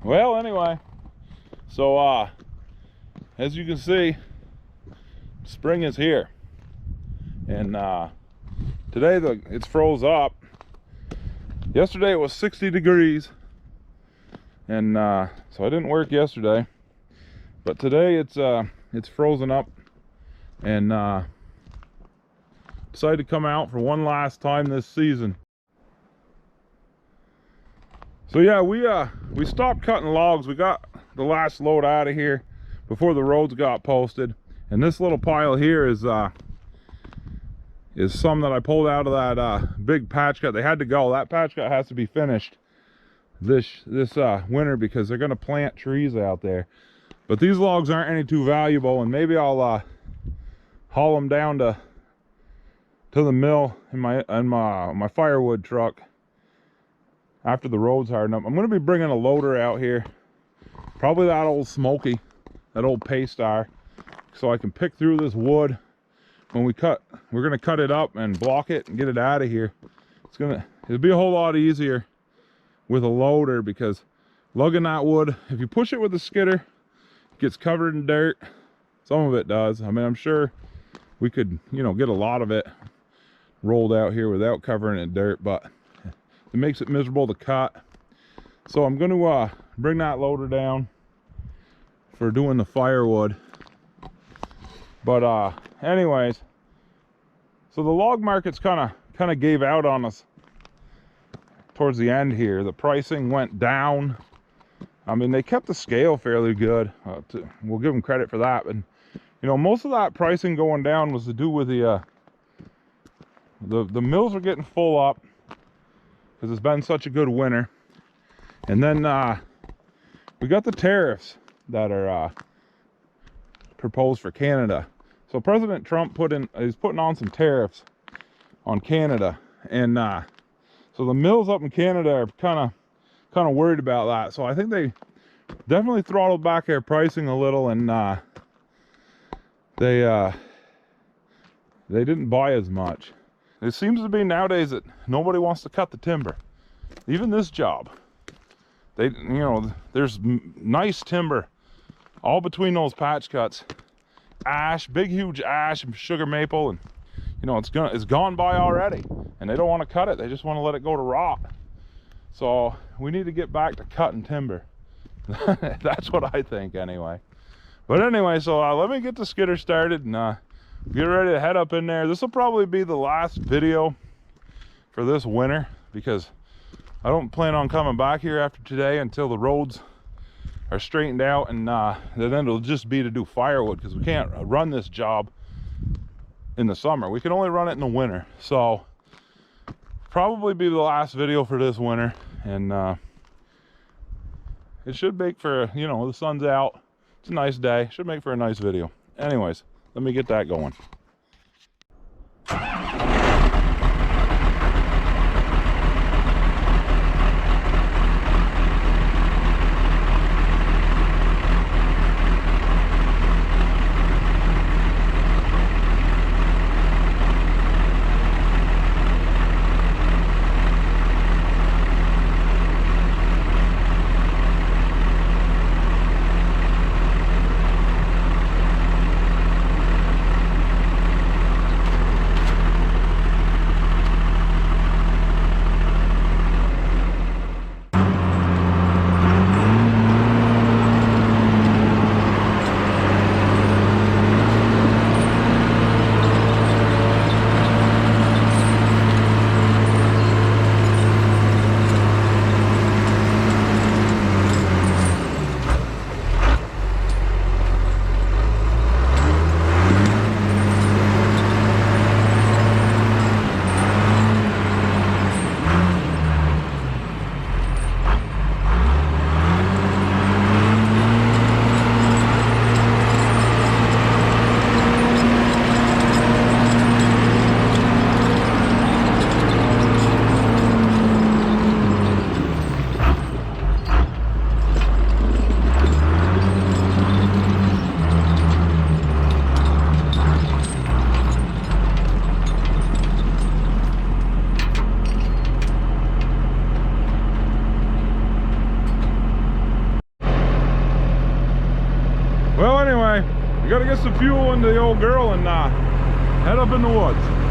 Well, anyway, so as you can see, spring is here, and today it's froze up. Yesterday it was 60 degrees, and so I didn't work yesterday, but today it's frozen up, and decided to come out for one last time this season. So yeah, we stopped cutting logs. We got the last load out of here before the roads got posted, and this little pile here is some that I pulled out of that big patch cut. They had to go. That patch cut has to be finished this winter because they're going to plant trees out there. But these logs aren't any too valuable, and maybe I'll haul them down to the mill in my firewood truck after the roads harden up. I'm going to be bringing a loader out here, probably that old Smoky, that old Paystar, so I can pick through this wood. When we cut, we're going to cut it up and block it and get it out of here. It'll be a whole lot easier with a loader, because lugging that wood, if you push it with a skidder, it gets covered in dirt. Some of it does. I mean, I'm sure we could, you know, get a lot of it rolled out here without covering it in dirt, but it makes it miserable to cut. So I'm going to bring that loader down for doing the firewood. But anyways, so the log market's kind of gave out on us towards the end here. The pricing went down. I mean, they kept the scale fairly good. We'll give them credit for that. But you know, most of that pricing going down was to do with the mills are getting full up because it's been such a good winter. And then we got the tariffs that are proposed for Canada. So President Trump is putting on some tariffs on Canada, and so the mills up in Canada are kind of worried about that. So I think they definitely throttled back their pricing a little, and they didn't buy as much. It seems to be nowadays that nobody wants to cut the timber, even this job. You know, there's nice timber all between those patch cuts. Ash, big huge ash and sugar maple, and you know, it's gone by already, and they don't want to cut it. They just want to let it go to rot. So we need to get back to cutting timber. That's what I think anyway. But anyway, so let me get the skidder started and get ready to head up in there. This will probably be the last video for this winter, because I don't plan on coming back here after today until the roads are straightened out, and then it'll just be to do firewood, because we can't run this job in the summer. We can only run it in the winter. So probably be the last video for this winter, and it should make for, you know, the sun's out, it's a nice day, should make for a nice video. Anyways, let me get that going. some fuel into the old girl and head up in the woods.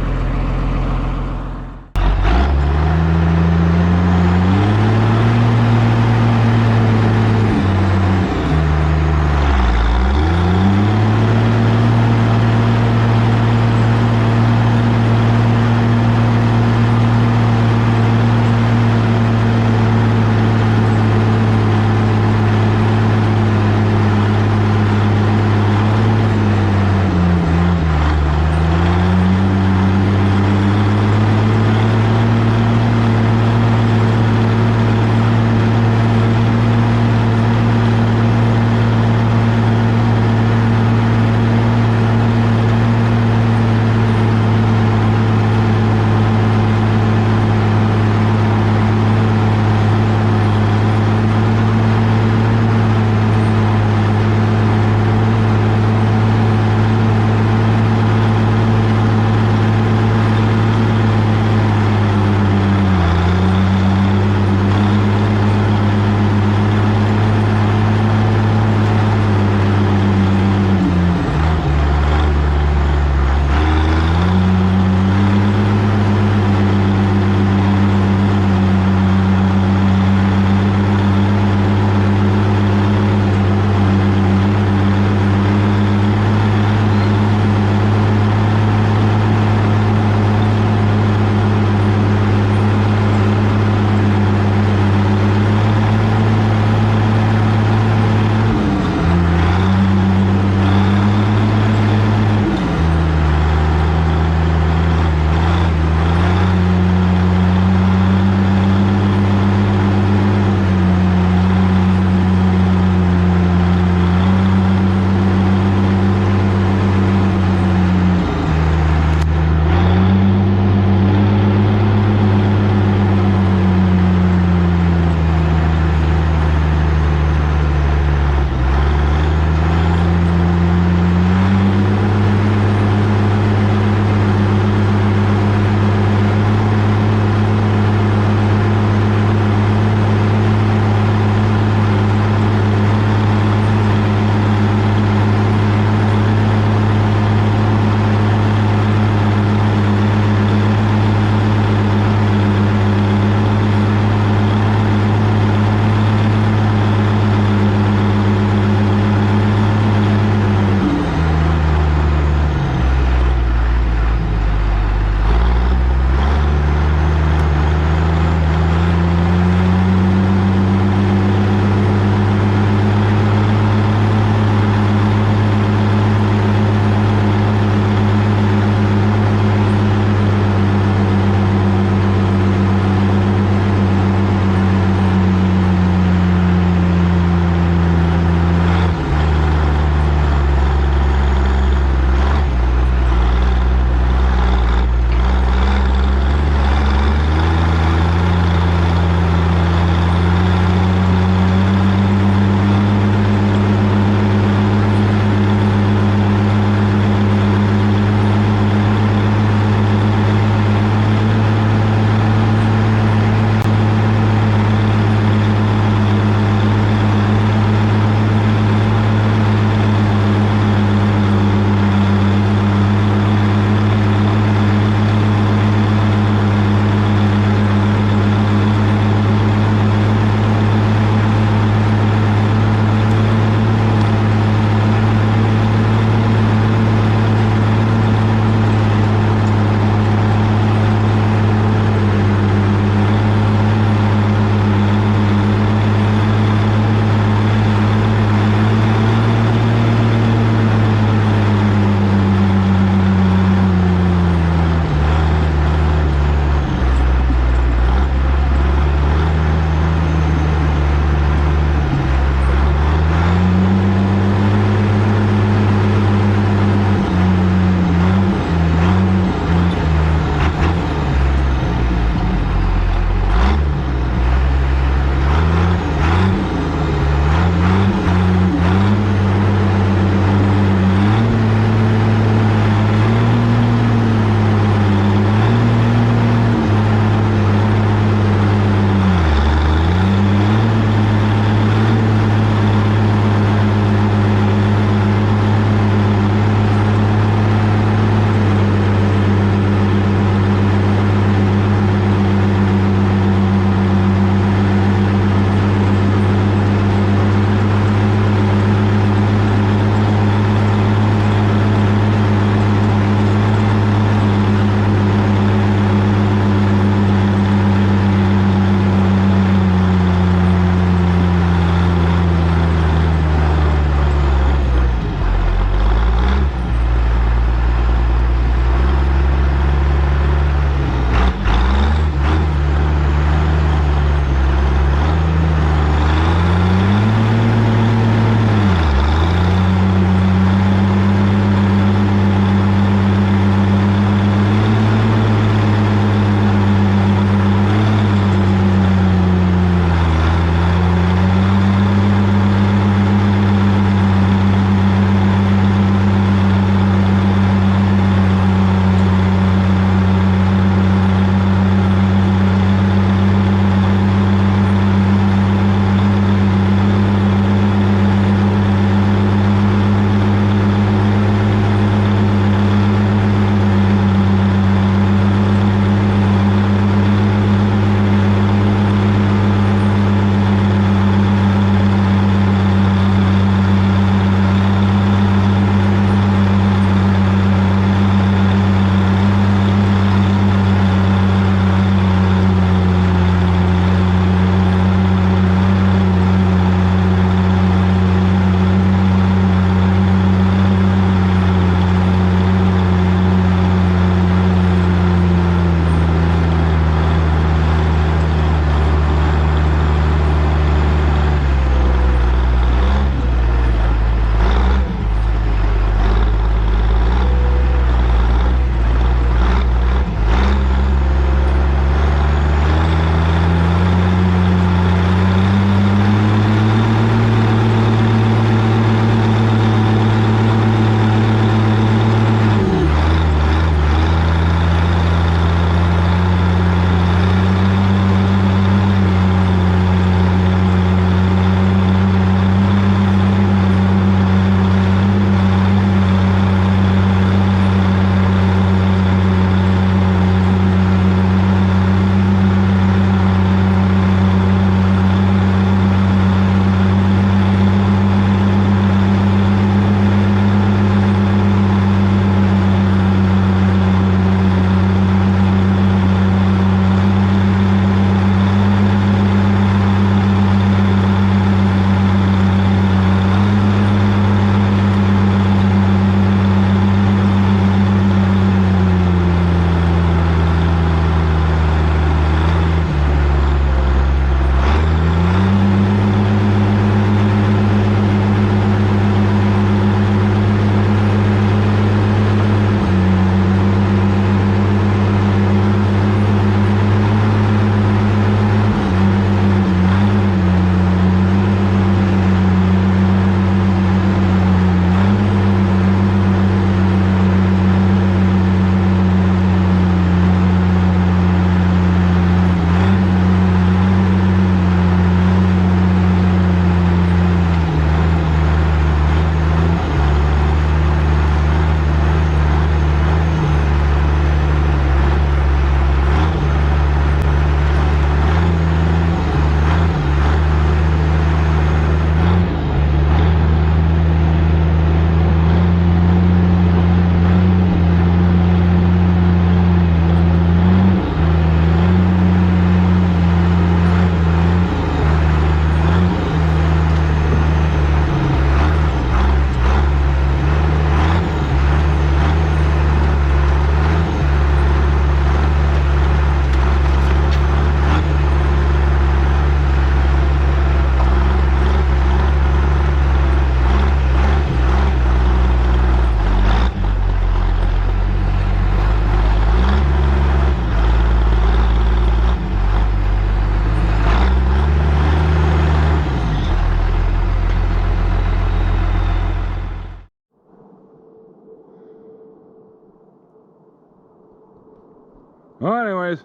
Well, anyways,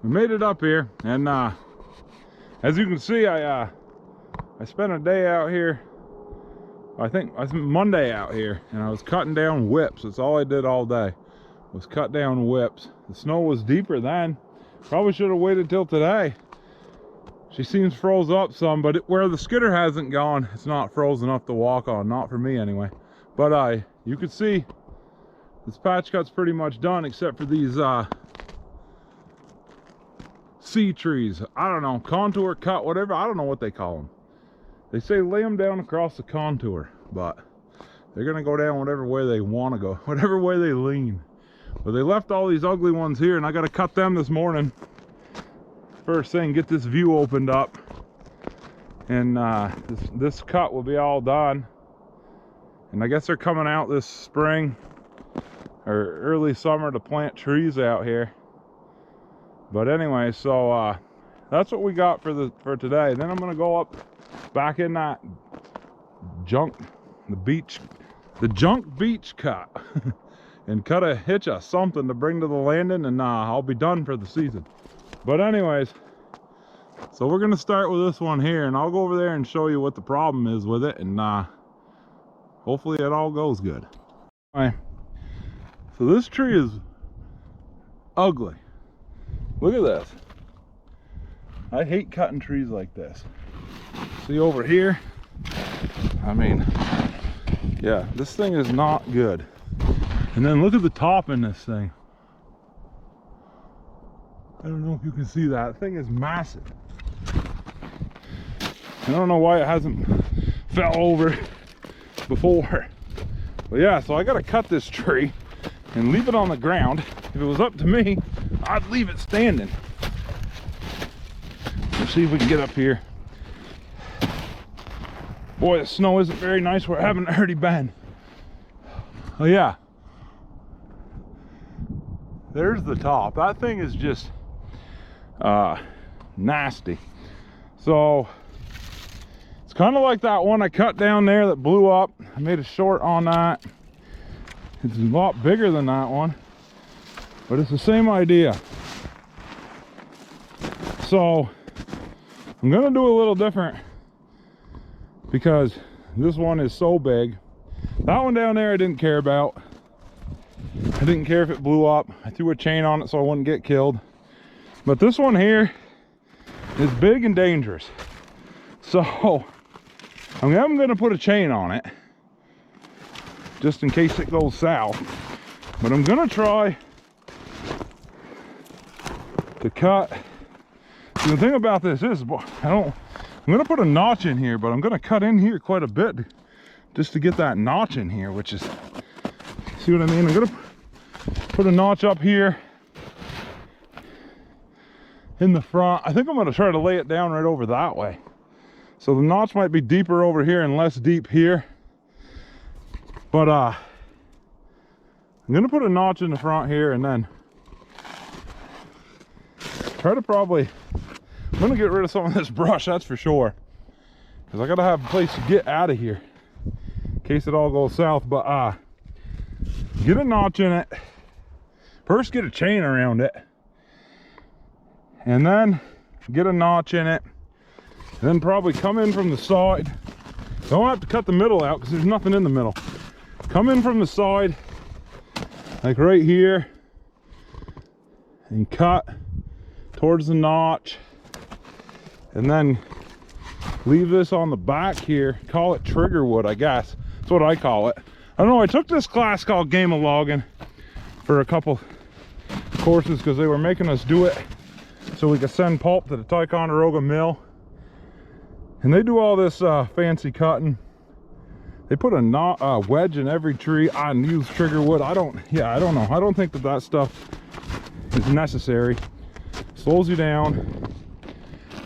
we made it up here, and as you can see, I spent a day out here. I think I spent Monday out here, and I was cutting down whips. That's all I did all day, was cut down whips. The snow was deeper then. Probably should have waited till today. She seems froze up some, but where the skidder hasn't gone, it's not frozen enough to walk on. Not for me anyway. But you can see this patch cut's pretty much done, except for these sea trees. I don't know, contour cut, whatever. I don't know what they call them. They say lay them down across the contour, but they're gonna go down whatever way they want to go, whatever way they lean. But they left all these ugly ones here, and I got to cut them this morning. First thing, get this view opened up, and this cut will be all done. And I guess they're coming out this spring or early summer to plant trees out here. But anyway, so that's what we got for today. Then I'm gonna go up back in that junk beech cut and cut a hitch or something to bring to the landing, and I'll be done for the season. But anyways, so we're gonna start with this one here, and I'll go over there and show you what the problem is with it, and hopefully it all goes good. All right, so this tree is ugly. Look at this. I hate cutting trees like this. See over here, I mean, yeah, this thing is not good. And then look at the top in this thing. I don't know if you can see that. That thing is massive. I don't know why it hasn't fell over before. But yeah, so I gotta cut this tree and leave it on the ground. If it was up to me, I'd leave it standing. Let's see if we can get up here. Boy, the snow isn't very nice where I haven't already been. Oh yeah. There's the top. That thing is just nasty. So it's kind of like that one I cut down there that blew up. I made a short on that. It's a lot bigger than that one, but it's the same idea. So I'm gonna do a little different because this one is so big. That one down there I didn't care about. I didn't care if it blew up. I threw a chain on it so I wouldn't get killed. But this one here is big and dangerous. So I'm gonna put a chain on it just in case it goes south. But I'm gonna try to cut. The thing about this is, I'm gonna put a notch in here, but I'm gonna cut in here quite a bit just to get that notch in here, which is, see what I mean? I'm gonna put a notch up here in the front. I think I'm gonna try to lay it down right over that way. So the notch might be deeper over here and less deep here. But I'm gonna put a notch in the front here, and then try to I'm gonna get rid of some of this brush, that's for sure. Because I gotta have a place to get out of here in case it all goes south. But get a notch in it. First get a chain around it, and then get a notch in it, and then probably come in from the side. Don't have to cut the middle out because there's nothing in the middle. Come in from the side, like right here, and cut towards the notch, and then leave this on the back here. Call it trigger wood, I guess. That's what I call it. I don't know, I took this class called Game of Logging for a couple courses because they were making us do it so we could send pulp to the Ticonderoga mill. And they do all this fancy cutting. They put a wedge in every tree and use trigger wood. I don't know. I don't think that stuff is necessary. Slows you down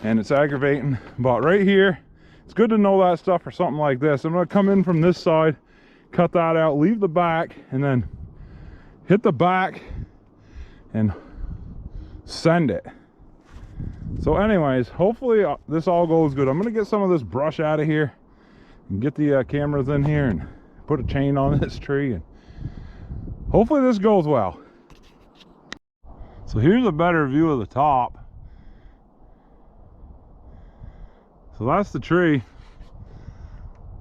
and it's aggravating. But right here, it's good to know that stuff for something like this. I'm gonna come in from this side, cut that out, leave the back, and then hit the back and send it. So anyways, hopefully this all goes good. I'm gonna get some of this brush out of here and get the cameras in here and put a chain on this tree, and hopefully this goes well. So here's a better view of the top. So that's the tree.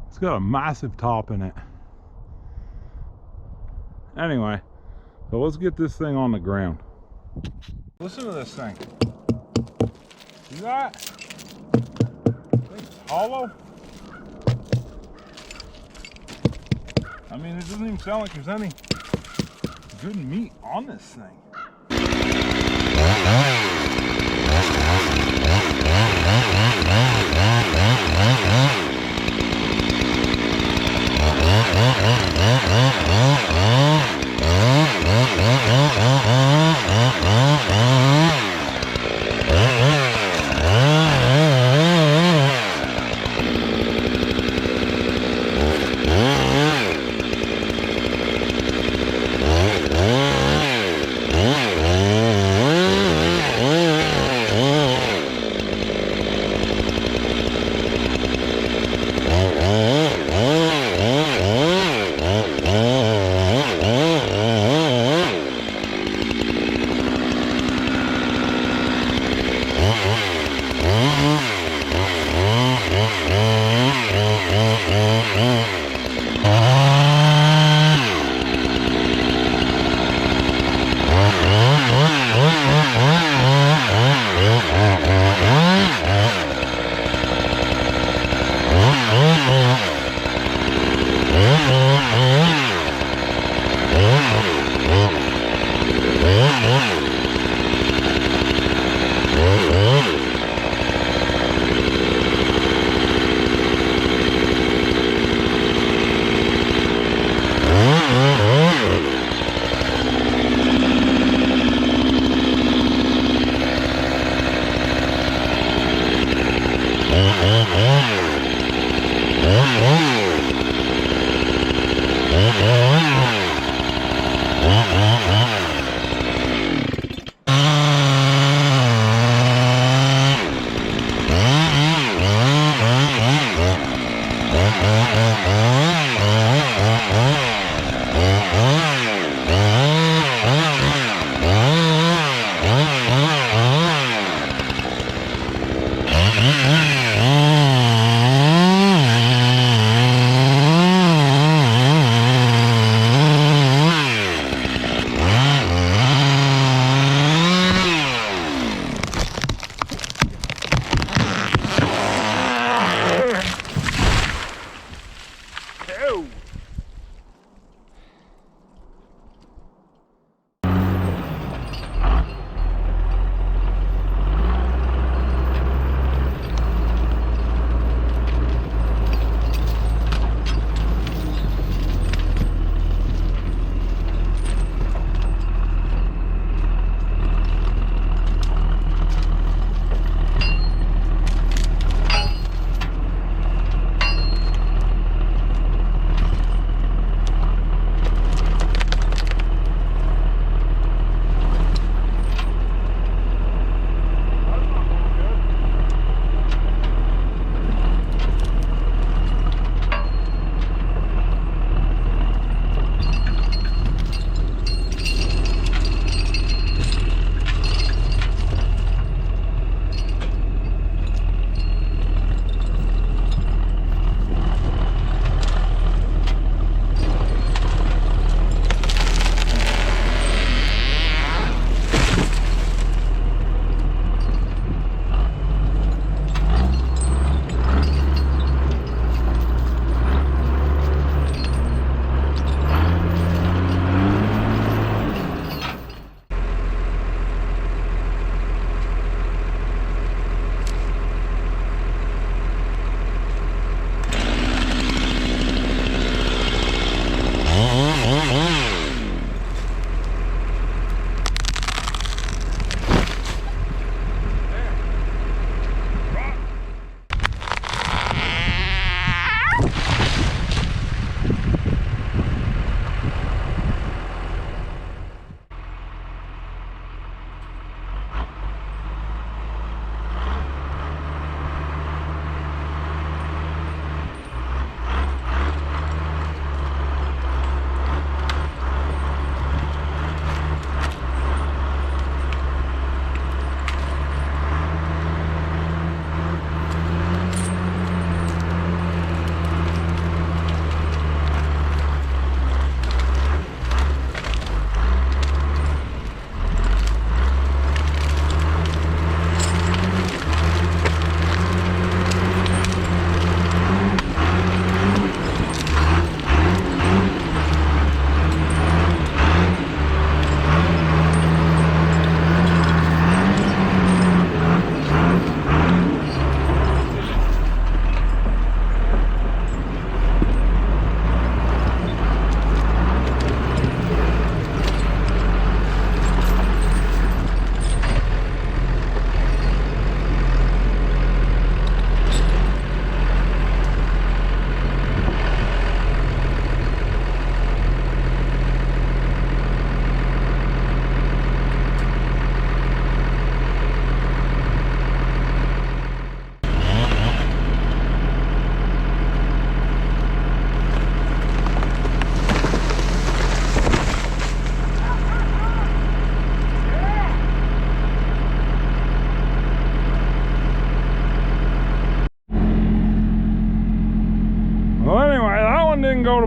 It's got a massive top in it. Anyway, so let's get this thing on the ground. Listen to this thing. See that? It's hollow. I mean, it doesn't even sound like there's any good meat on this thing.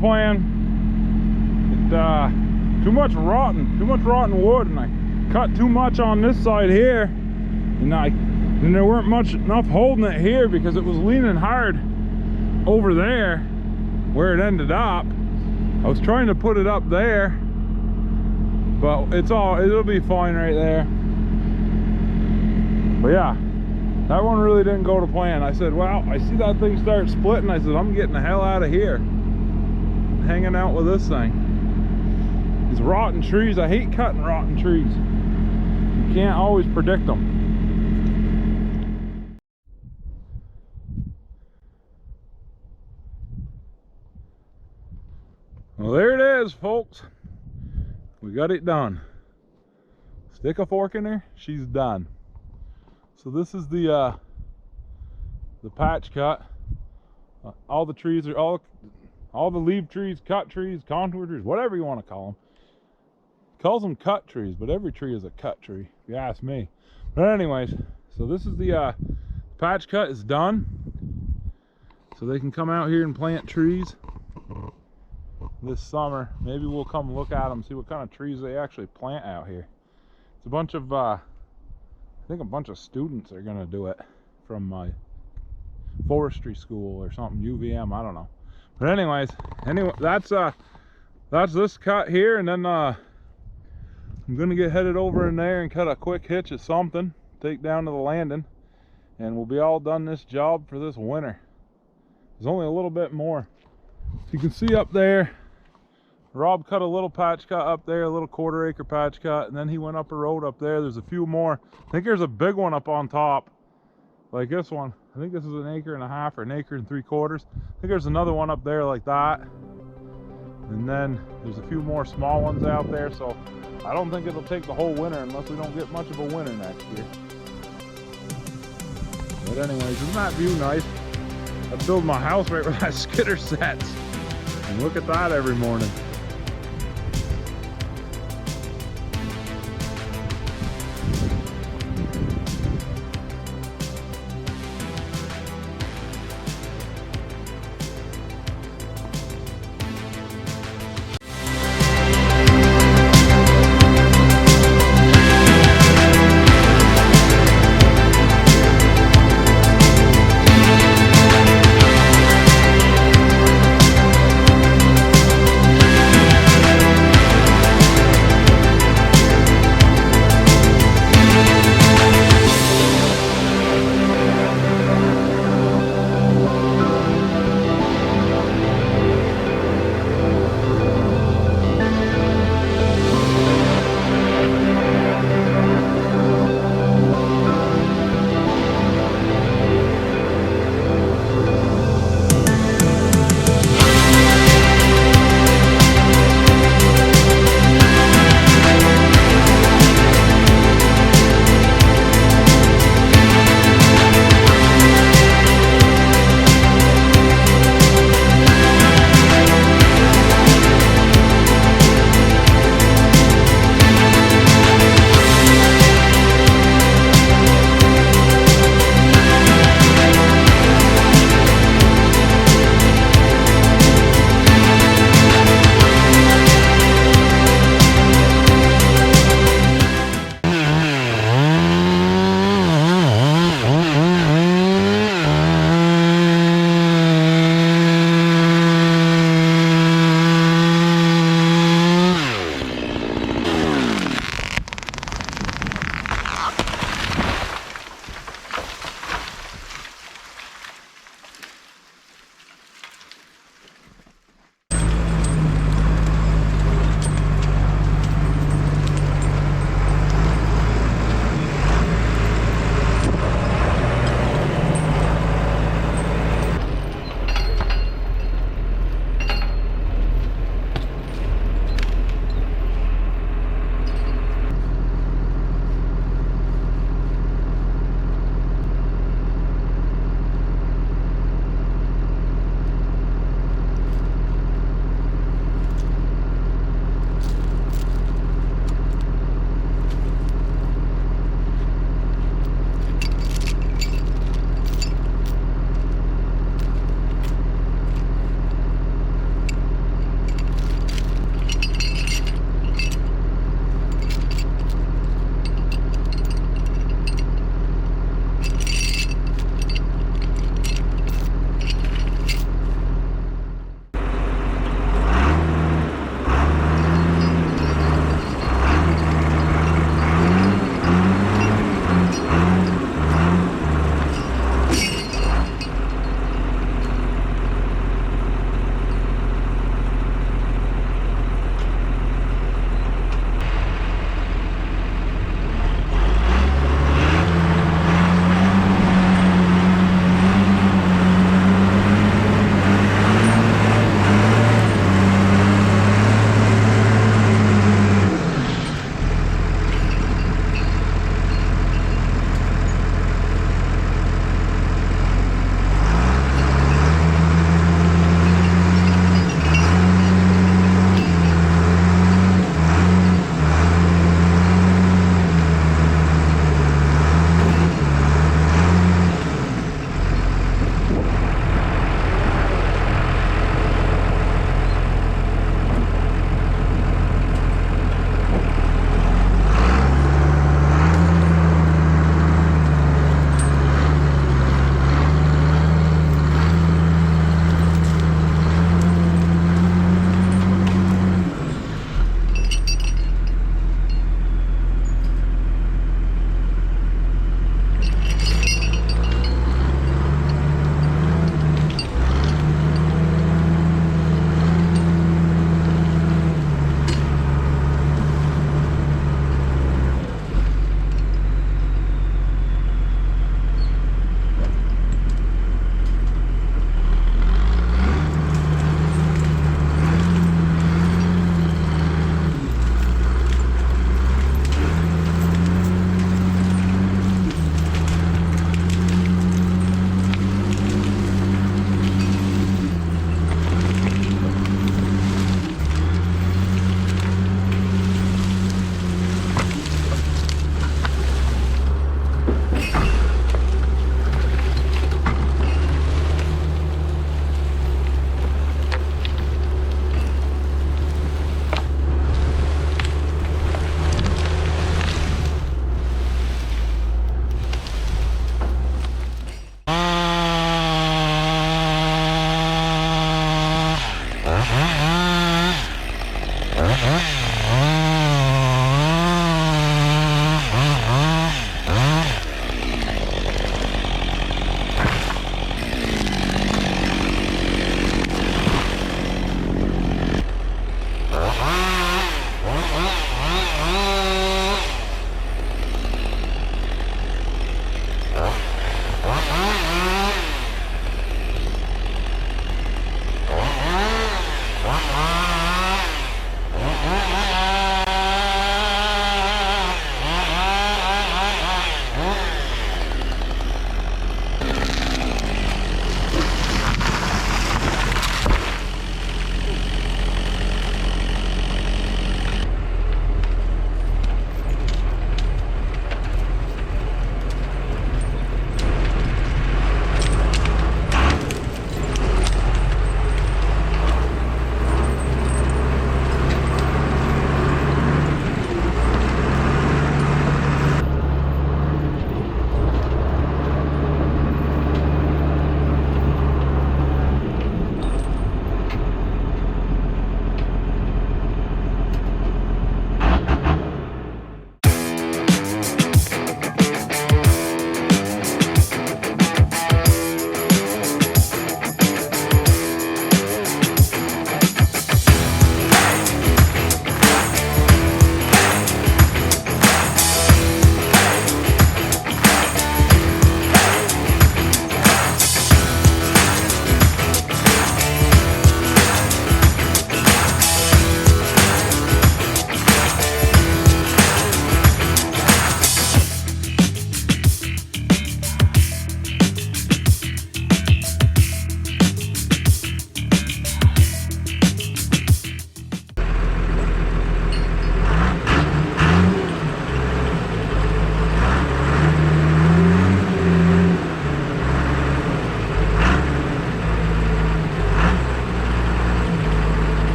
plan. Too much rotten wood, and I cut too much on this side here, and there weren't enough holding it here because it was leaning hard over there where it ended up. I was trying to put it up there, but it'll be fine right there. But yeah, that one really didn't go to plan. I said, well, I see that thing start splitting. I said, I'm getting the hell out of here, hanging out with this thing. These rotten trees, I hate cutting rotten trees. You can't always predict them. Well, there it is, folks. We got it done. Stick a fork in her, she's done. So this is the patch cut. All the trees are all the leaf trees, cut trees, contour trees, whatever you want to call them. Calls them cut trees, but every tree is a cut tree, if you ask me. But anyways, so this is the patch cut is done. So they can come out here and plant trees this summer. Maybe we'll come look at them, see what kind of trees they actually plant out here. It's a bunch of, I think a bunch of students are gonna do it from my forestry school or something, UVM, I don't know. But anyways, that's this cut here, and then I'm gonna get headed over in there and cut a quick hitch of something, take down to the landing, and we'll be all done this job for this winter. There's only a little bit more. So you can see up there, Rob cut a little patch cut up there, a little 1/4 acre patch cut, and then he went up a road up there. There's a few more. I think there's a big one up on top, like this one. I think this is 1.5 acres or 1 3/4 acres. I think there's another one up there like that. And then there's a few more small ones out there, so I don't think it'll take the whole winter unless we don't get much of a winter next year. But anyways, isn't that view nice? I build my house right where that skidder sets, and look at that every morning.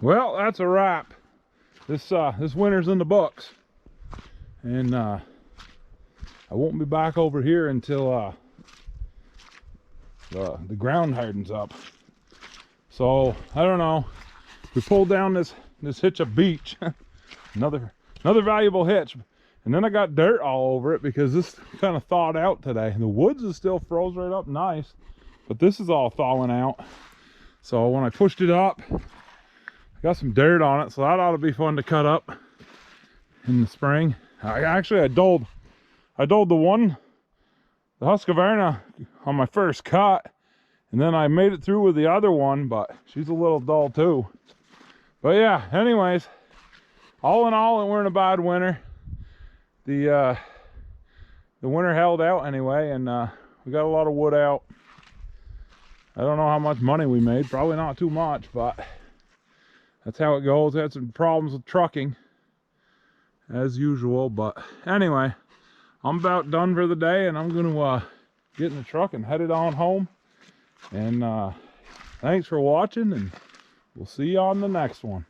Well, that's a wrap. This winter's in the books, and I won't be back over here until the ground hardens up. So I don't know. We pulled down this hitch of beech, another valuable hitch, and then I got dirt all over it because this kind of thawed out today. The woods is still froze right up nice, but this is all thawing out. So when I pushed it up, I got some dirt on it, so that ought to be fun to cut up in the spring. I doled the Husqvarna on my first cut, and then I made it through with the other one, but she's a little dull too. But yeah, anyways, all in all, we're in a bad winter. The winter held out anyway, and we got a lot of wood out. I don't know how much money we made, probably not too much, but that's how it goes. Had some problems with trucking as usual, but anyway, I'm about done for the day, and I'm gonna get in the truck and head it on home. And thanks for watching, and we'll see you on the next one.